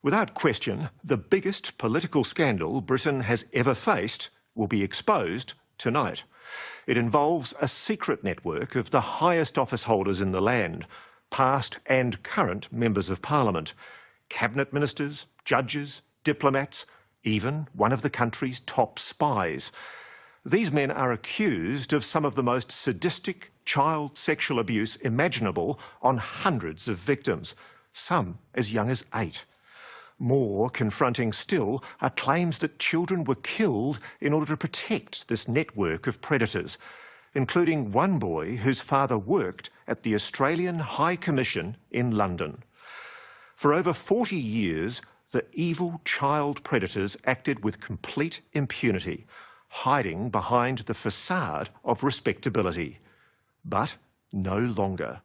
Without question, the biggest political scandal Britain has ever faced will be exposed tonight. It involves a secret network of the highest office holders in the land, past and current members of Parliament, cabinet ministers, judges, diplomats, even one of the country's top spies. These men are accused of some of the most sadistic child sexual abuse imaginable on hundreds of victims, some as young as 8. More confronting still are claims that children were killed in order to protect this network of predators, including one boy whose father worked at the Australian High Commission in London. For over 40 years, the evil child predators acted with complete impunity, hiding behind the facade of respectability. But no longer.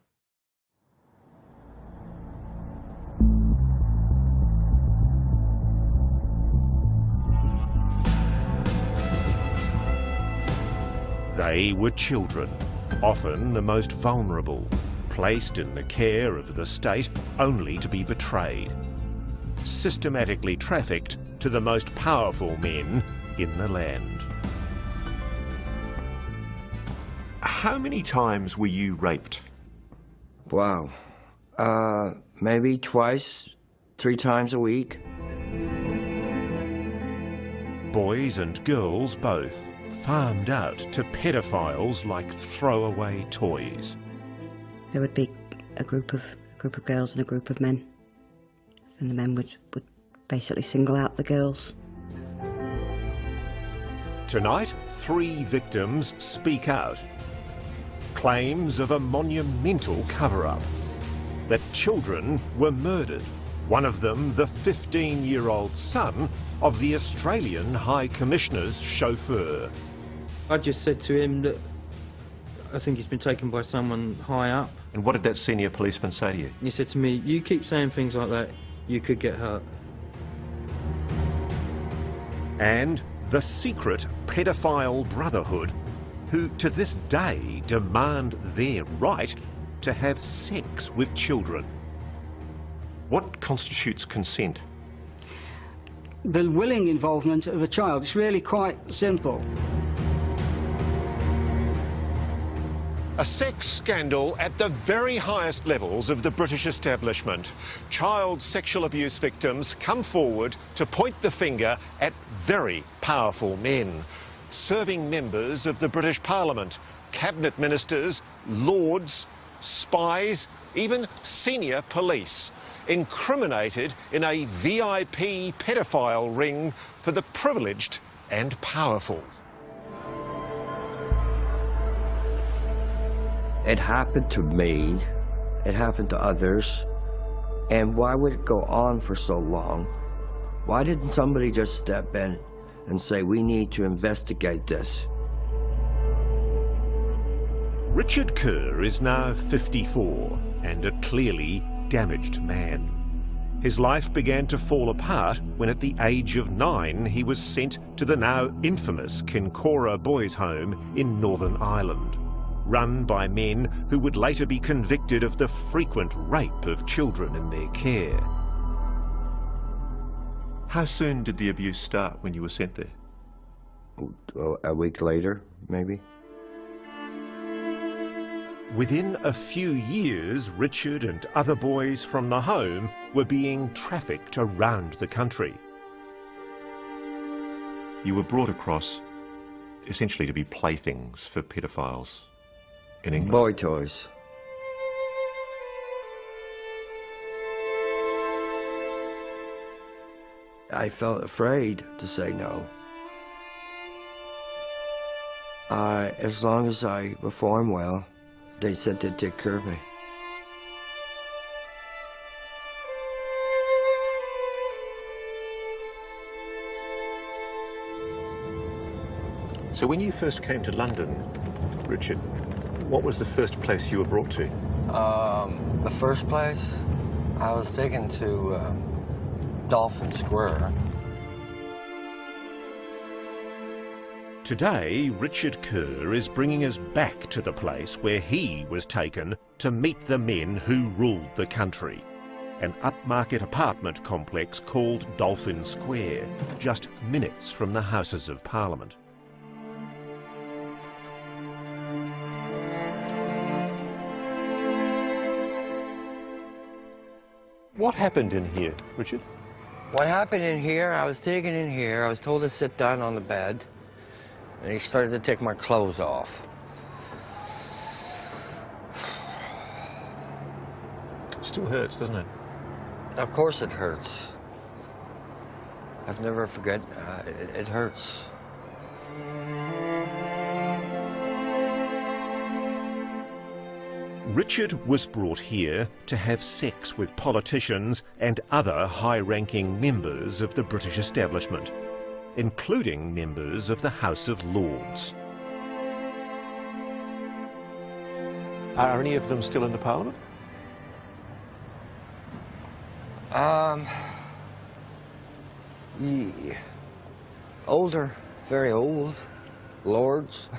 They were children, often the most vulnerable, placed in the care of the state only to be betrayed, systematically trafficked to the most powerful men in the land. How many times were you raped? Wow. Maybe twice, 3 times a week. Boys and girls both, farmed out to pedophiles like throwaway toys. There would be a group of girls and a group of men, and the men would basically single out the girls. Tonight, 3 victims speak out. Claims of a monumental cover-up, that children were murdered, one of them the 15-year-old son of the Australian High Commissioner's chauffeur. I just said to him that I think he's been taken by someone high up. And what did that senior policeman say to you? He said to me, you keep saying things like that, you could get hurt. And the secret paedophile brotherhood, who to this day demand their right to have sex with children. What constitutes consent? The willing involvement of a child. It's really quite simple. A sex scandal at the very highest levels of the British establishment. Child sexual abuse victims come forward to point the finger at very powerful men, serving members of the British Parliament, cabinet ministers, lords, spies, even senior police, incriminated in a VIP pedophile ring for the privileged and powerful. It happened to me, it happened to others, and why would it go on for so long? Why didn't somebody just step in and say, we need to investigate this? Richard Kerr is now 54 and a clearly damaged man. His life began to fall apart when at the age of 9 he was sent to the now infamous Kincora Boys' Home in Northern Ireland, run by men who would later be convicted of the frequent rape of children in their care. How soon did the abuse start when you were sent there? A week later, maybe. Within a few years, Richard and other boys from the home were being trafficked around the country. You were brought across essentially to be playthings for pedophiles in England. Boy toys. I felt afraid to say no. As long as I performed well, they said they'd take care of me. So when you first came to London, Richard, what was the first place you were brought to? The first place, I was taken to Dolphin Square. Today, Richard Kerr is bringing us back to the place where he was taken to meet the men who ruled the country. an upmarket apartment complex called Dolphin Square, just minutes from the Houses of Parliament. What happened in here, Richard? What happened in here, I was taken in here, I was told to sit down on the bed, and he started to take my clothes off. Still hurts, doesn't it? Of course it hurts. I've never forget, it hurts. Richard was brought here to have sex with politicians and other high-ranking members of the British establishment, including members of the House of Lords. Are any of them still in the Parliament? Yeah. Older, very old. Lords.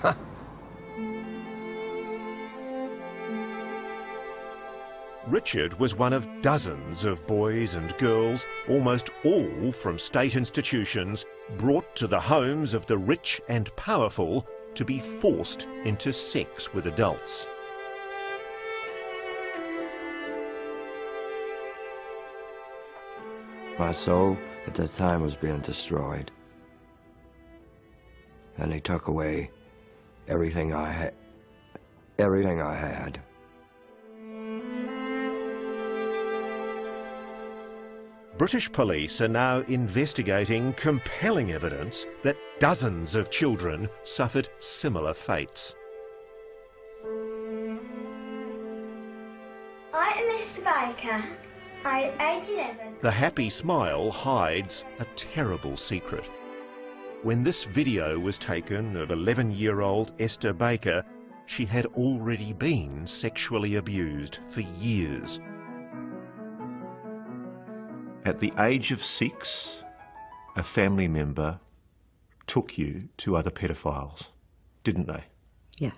Richard was one of dozens of boys and girls, almost all from state institutions, brought to the homes of the rich and powerful to be forced into sex with adults. My soul at that time was being destroyed. And they took away everything I had. British police are now investigating compelling evidence that dozens of children suffered similar fates. I am Mr. Baker. I am age 11. The happy smile hides a terrible secret. When this video was taken of 11-year-old Esther Baker, she had already been sexually abused for years. At the age of 6, a family member took you to other pedophiles, didn't they? Yes.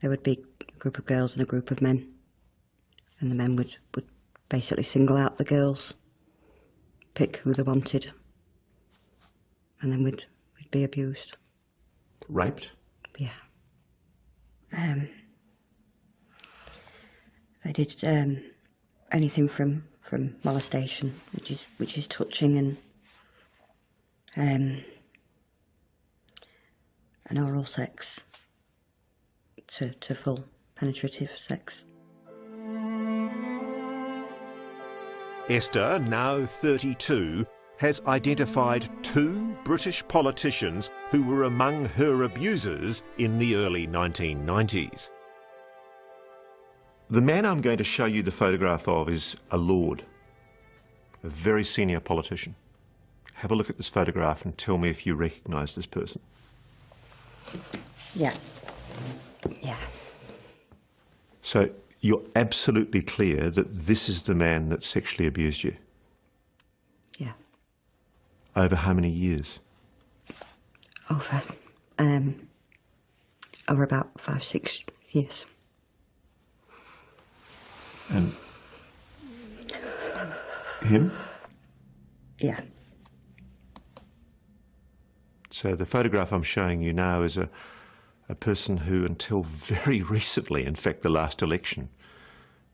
There would be a group of girls and a group of men. And the men would basically single out the girls, pick who they wanted, and then we'd be abused. Raped? Yeah. They did anything from molestation, which is touching, and oral sex to full penetrative sex. Esther, now 32, has identified 2 British politicians who were among her abusers in the early 1990s. The man I'm going to show you the photograph of is a lord, a very senior politician. Have a look at this photograph and tell me if you recognise this person. Yeah. Yeah. So you're absolutely clear that this is the man that sexually abused you? Yeah. Over how many years? Over about 5-6 years. And him? Yeah. So the photograph I'm showing you now is a person who, until very recently, in fact the last election,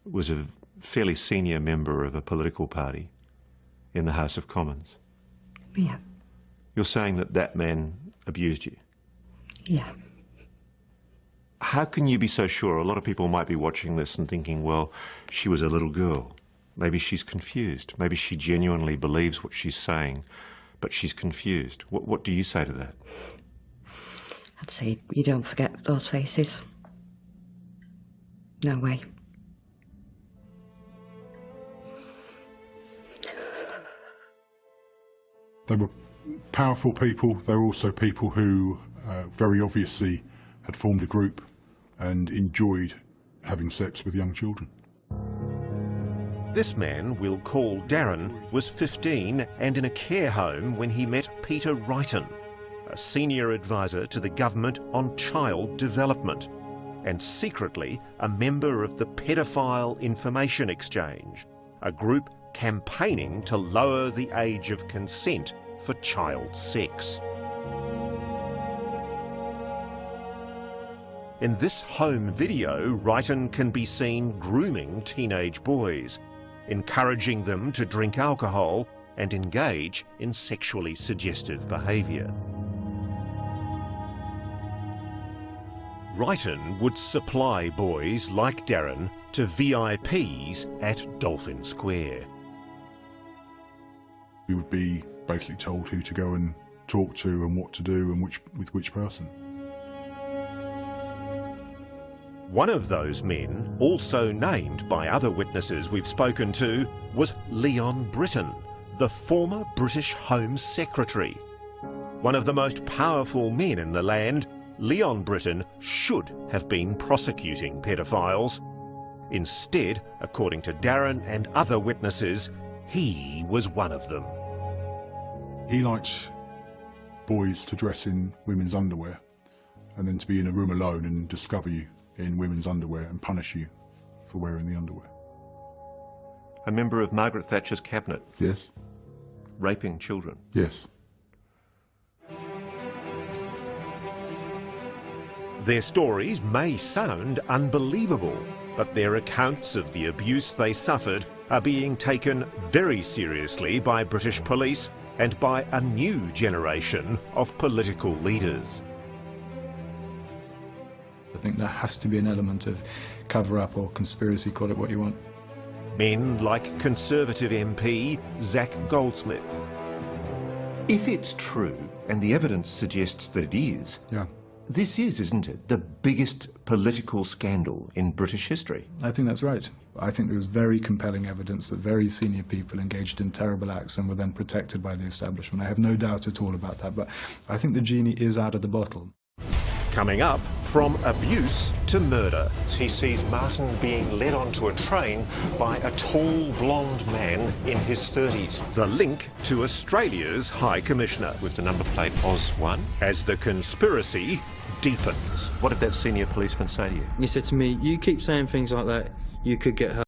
was a fairly senior member of a political party in the House of Commons. Yeah. You're saying that that man abused you? Yeah. How can you be so sure? A lot of people might be watching this and thinking, well, she was a little girl. Maybe she's confused. Maybe she genuinely believes what she's saying, but she's confused. What do you say to that? I'd say you don't forget those faces. No way. They were powerful people. They were also people who very obviously had formed a group and enjoyed having sex with young children. This man, we'll call Darren, was 15 and in a care home when he met Peter Wrighton, a senior advisor to the government on child development, and secretly a member of the Paedophile Information Exchange, a group campaigning to lower the age of consent for child sex. In this home video, Wrighton can be seen grooming teenage boys, encouraging them to drink alcohol and engage in sexually suggestive behaviour. Wrighton would supply boys like Darren to VIPs at Dolphin Square. We would be basically told who to go and talk to and what to do and with which person. One of those men, also named by other witnesses we've spoken to, was Leon Britton, the former British Home Secretary. One of the most powerful men in the land, Leon Britton should have been prosecuting pedophiles. Instead, according to Darren and other witnesses, he was one of them. He liked boys to dress in women's underwear and then to be in a room alone and discover you in women's underwear and punish you for wearing the underwear. A member of Margaret Thatcher's cabinet. Yes. Raping children. Yes. Their stories may sound unbelievable, but their accounts of the abuse they suffered are being taken very seriously by British police and by a new generation of political leaders. I think there has to be an element of cover-up or conspiracy, call it what you want. Men like Conservative MP Zac Goldsmith. If it's true, and the evidence suggests that it is, Yeah. this is, isn't it, the biggest political scandal in British history? I think that's right. I think there was very compelling evidence that very senior people engaged in terrible acts and were then protected by the establishment. I have no doubt at all about that, but I think the genie is out of the bottle. Coming up, from abuse to murder. He sees Martin being led onto a train by a tall, blonde man in his 30s. The link to Australia's High Commissioner, with the number plate Oz1, as the conspiracy deepens. What did that senior policeman say to you? He said to me, "You keep saying things like that, you could get hurt."